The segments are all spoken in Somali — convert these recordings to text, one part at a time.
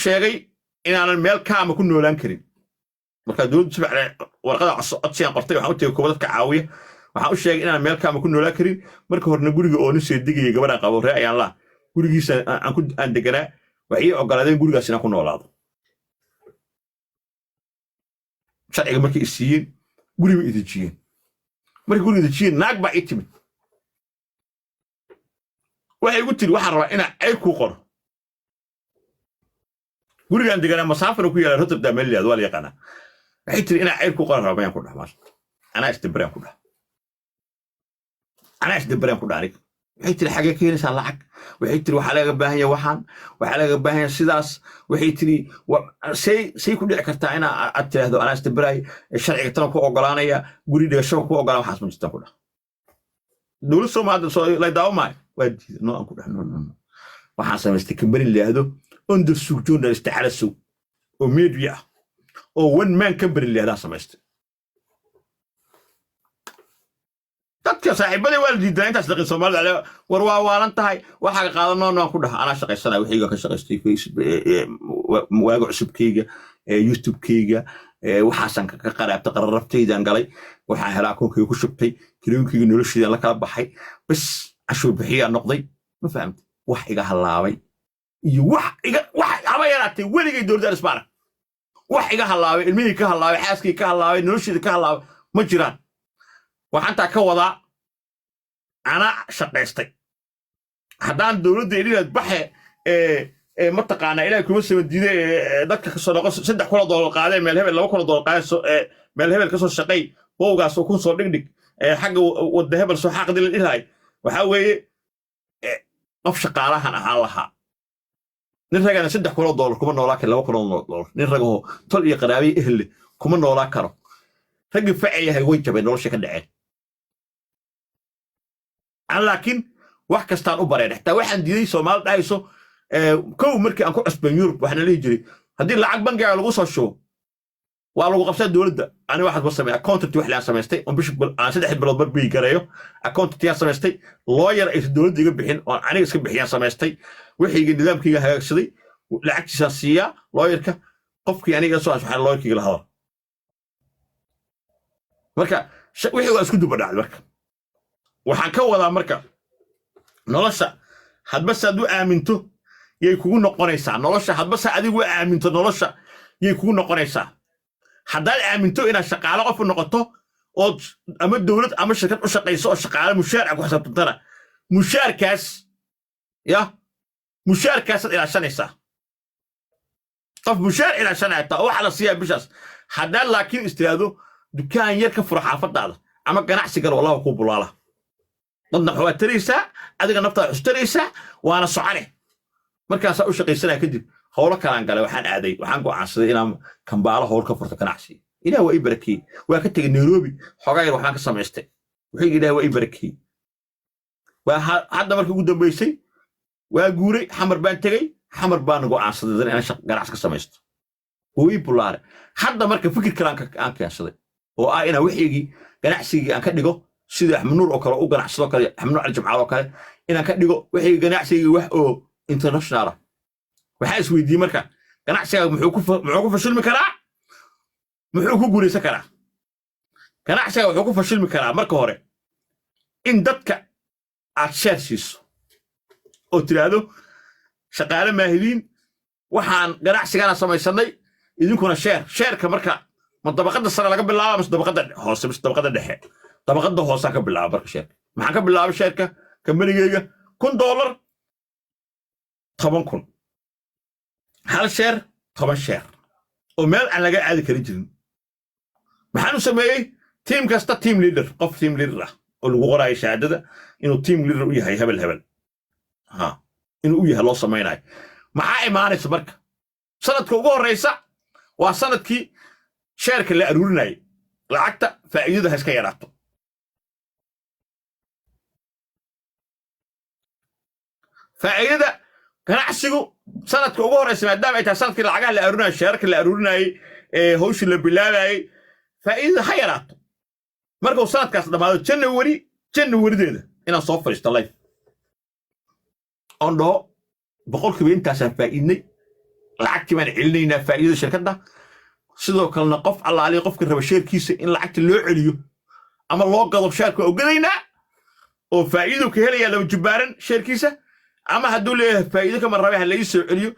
sheegay inaanan meel kaama ku noolaan karin marka dawladdu sibacna warqada codsiyan qortay waxaan u tagay kuwa dadka caawiya waxaan u sheegay inaanan meel kaama ku noolaan karin marka horna guriga oo nin seedigaya gabadha qabo ree ayaan laa gurigiisa aan deganaa waxay ogolaadeen gurigaas inaan ku noolaado sharciga markay isiiyeen guriga idajiyeen markay guriga idajiyeen naag baa ii timid waxay igu tiri waxaan rabaa inaan ay ku qoro gurigaan deganaa masaafana ku yaala Rotterdam meel waa la yaqaana waxay tiri inaan ay ku qoro rabaa inaan ku dhaxmaas anaa istibraan ku dhax waxay tiri xagee keenaysaa lacag waxay tiri waxa laga baahan yahay waxa laga baahan yahay sidaas waxay tiri say ku dhici kartaa in aad tiraahdo anaa istibraay sharciga tan ku ogolaanaya guri dhigasho ku ogolaan waxaas ma jirta ku dhax dawladda Soomaaliya soo la daawmay waa diiday aan ku dhax waxaan samaystay company leeyado under suuqjoona isticaalaso oo media oo one man company leeyada samaystay dadka saaxiibada waalidida intaas dhaqan Soomaaliya war waa waalan tahay waxa qaadano ku dhax ana shaqaysana wixiga ka shaqaystay Facebook waaga cusubkayga YouTube-kayga waxaasan ka qaraabta qararabtaydan galay waxaan helaa koonkay ku shubtay kiroonkayga noloshayda la kala baxay bas cashuur bixiya noqday ma fahamtay wax iga halaabay iyo wax abayaraatay weligay dawladda Isbaana wax iga halaabay ilmihii ka halaabay xaaskii ka halaabay noloshayda ka halaabay ma jiraan waxaan taa ka wadaa ana shaqaystay haddaan dawladda ilaahay baxe ma taqaana ilaahay kuma soo diiday dadka ka soo noqon $3 qaaday meel hebel $2 qaaday meel hebel ka soo shaqay bowgaas oo ku soo dhigdhig xagga wada hebel soo xaqdi ilaahay waxa weeye qof shaqaalahan ahaan lahaa nin ragana $3 kuma noolaa karo $2 nin ragaho tol iyo qaraabi ehl kuma noolaa karo ragga facayahay way jabay nolosha ka dhaceen laakiin wax kastaan u bareeray xataa waxaan diiday Soomaaliya dhayso kow markii aan ku cusbeen Yurub waxaan leeyahay jiray hadii lacag bangiga lagu soo shubo waa lagu qabsaa dawladda ani waxaad ba sameeyay account wax la samaystay oo bish aan 3 bilood barbi gareeyo account tii samaystay lawyer ay dawladda iga bixin oo aniga iska bixiyaan samaystay wixii nidaamkiga hagaagsaday lacagtiisa siiya lawyerka qofkii aniga soo waxaan lawyerkiga la hadal marka wixii waa isku dubadhacay marka waxaan ka wadaa marka nolosha hadba saad u aaminto yay kugu noqonaysaa nolosha hadba saad adigu aaminto nolosha yay kugu noqonaysaa haddaad aaminto inaad shaqaale qof noqoto oo ama dawlad ama shirkad u shaqayso oo shaqaale mushaar ku xisabtana mushaarkaas ila shanaysa qof mushaar ila shanayta oo waxa la siiyaa bishaas haddaad laakiin istiraado dukaan yar ka furo xaafadaada ama ganacsiga walaa ku bulaala dadna waxa taraysaa adiga naftaada xustaraysaa waana socone markaas u shaqaysanaa kadib hawlo kalaan galay waxaan go'aansaday inaan kambaalo hawl ka furto ganacsi ilaahay waa ibarakay waa ka tagay Nairobi xogaa yar waxaan ka samaystay wixii ilaahay waa ibarakay waa hadda markii ugu dambeysay waa guuray xamar baan tagay xamar baan go'aansaday inaan ganacsi ka samaysto oo bulaare hadda marka fikir kalaan aan keensaday oo ina wixii ganacsiga aan ka dhigo sida Axmed Nuur oo kale u ganacsado kale Axmed Nuur Al-Jamcaal oo kale inaan ka dhigo wixii ganacsiga wax oo international waxa isweydiin marka ganacsiga muxuu ku fashilmi karaa muxuu ku guuleysan karaa ganacsiga wuxuu ku fashilmi karaa marka hore in dadka aad sheersiiso oo tiraado shaqaale maahiliin waxaan ganacsigana samaysanay idinkuna sheerka marka ma dabaqada sare laga bilaabo mise dabaqada hoose mise dabaqada dhexe dabaqada hoose ka bilaabo marka sheerka maxaan ka bilaabo sheerka kambanigayga $1 10,000 hal sheer 10 sheer oo meel aan laga aadi karin jirin maxaan u sameeyay team kasta team leader qof team leader ah oo lagu qorayo shahaadada inuu team leader u yahay hebel inuu u yahay loo sameeyay maxaa imaanaysa marka sanadka ugu horeysa waa sanadkii sheerka la aruurinay lacagta faa'iidada iska yaraato faa'iidada ganacsigu sanadka ugu horeysa maadaama ay tahay sanadkii lacagaha la aruurinay sheerka la aruurinay hawshii la bilaabay faa'iidada ha yaraato marka sanadkaas dhamaado January-deeda inaan soo fariisto live ondo boqolkiiba intaas faa'iidnay lacagtii baan celinaynaa faa'iidada shirkadda sidoo kalena qof allaaliya qofka raba sheerkiisa in lacagta loo celiyo ama loo gado sheerka oo gadaynaa oo faa'iido ka helaya laba jibaaran sheerkiisa ama hadduu leeyahay faa'iido kama rabe ha laii soo celiyo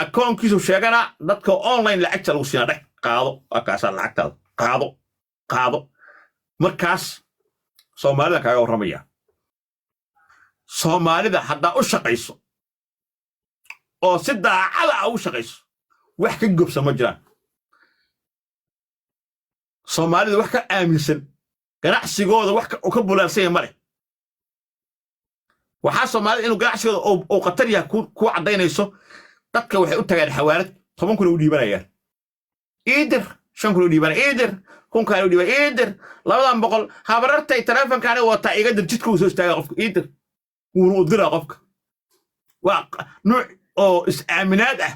akoonkiisu sheegana dadka online lacagta lagu siinaa dheg qaado waa kaasaa lacagtaada qaado markaas soomaalida kaaga warramaya soomaalida haddaa u shaqayso oo si daacada ah u shaqayso wax ka gobsa ma jiraan soomaalida wax ka aaminsan ganacsigooda wax ka bulaalsanya ma leh waxaa soomaalida inuu ganacsigooda oo khatar yahay ku caddaynayso dadka waxay u tagaan xawaalad 10 kun u dhiibanayaan iidir 5 kun u dhiibanayaan iidir 1 kun u dhiibanayaan iidir 200 habarartay taleefankaani wata iga dir jidka uu soo istaaga qofka iidir wuu u diraa qofka waa nooc oo is-aaminaad ah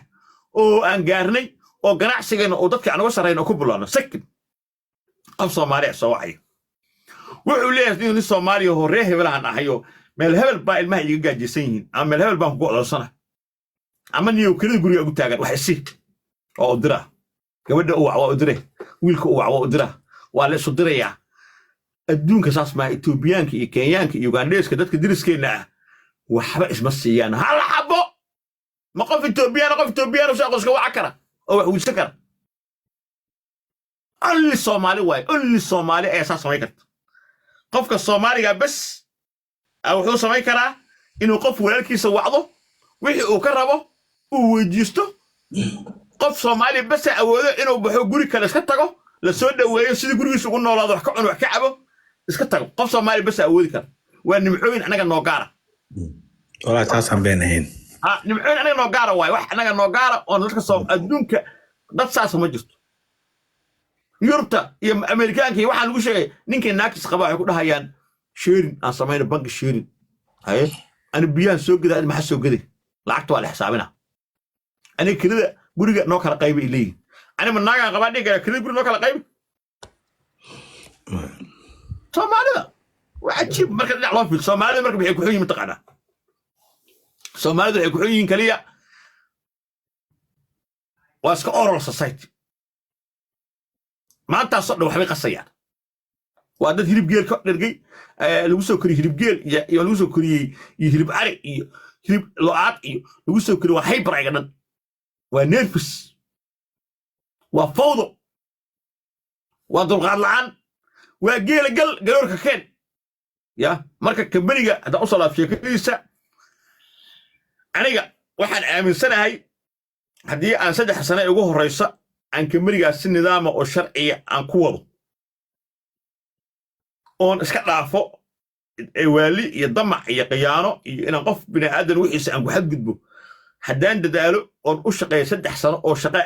oo aan gaarnay oo ganacsigeena oo dadka aan uga sarrayno ku bulaano sakin qof Soomaali soo wacay wuxuu leeyahay in Soomaaliya hore hebelahan ahayo meel hebel baa ilmaha iga gaajaysan yihiin ama meel hebel baan ku go'doonsana ama niyo kaliya guriga ugu taagan wax si oo dira gabadha uu waa u diray wiilka uu waa u dira waa la soo diraya adduunka saas ma Etoobiyaanka iyo Kenyaanka iyo Ugandeska dadka diriskeena ah waxba isma siiyaan hal xabo ma qof Etoobiyaan oo shaqo waxa kara oo wax wiilsa kara only Somali ay saas samay karto qofka Soomaaliga bas wuxuu samay karaa inuu qof walaalkiisa wacdo wixii uu ka rabo uu weydiisto qof Soomaali bas awoodo inuu baxo guri kale iska tago la soo dhaweeyo sidii gurigiisa ugu noolaado wax ka cuno wax ka cabo iska tago qof Soomaali bas awoodi kara waa nimcooyin anaga noo gaara wala taasan beenayn nimcooyin anaga noo gaara waay wax anaga noo gaara oo dadka soo adduunka dad saas ma jirto yurta iyo Amerikaanka waxa lagu sheegay ninkii naakis qaba waxay ku dhahayaan sheerin aan sameeyno bank sheerin haye ana biyaan soo gadaa ma soo gaday lacagta waa la xisaabina ana kelida guriga noo kala qayb ilay ana manaaga qaba dhiga kelida guriga noo kala qayb Soomaalida waxa jib marka dhinac loo fil Soomaalida marka waxay ku xun yihiin taqana Soomaalida waxay ku xun yihiin kaliya waa iska oral society maanta soo waxbay qasayaan waa dad hilib geel ka dhergay lagu soo kori hilib geel iyo lagu soo koriyay hilib ari iyo hilib lo'aad iyo lagu soo kori waa hyper ay gadan waa nervous waa fawdo waa dulqaad la'aan waa geel galoorka keen ya marka kambaniga hada u soo laafshay kadiisa aniga waxaan aaminsanahay haddii aan 3 sano ugu horeysa aan kambaniga si nidaam oo sharci aan ku wado on iska dhaafo waali iyo damac iyo qiyaano iyo in qof bini aadan wixiisa aan ku xad gudbo haddaan dadaalo oo u shaqeeyo 3 sano oo shaqo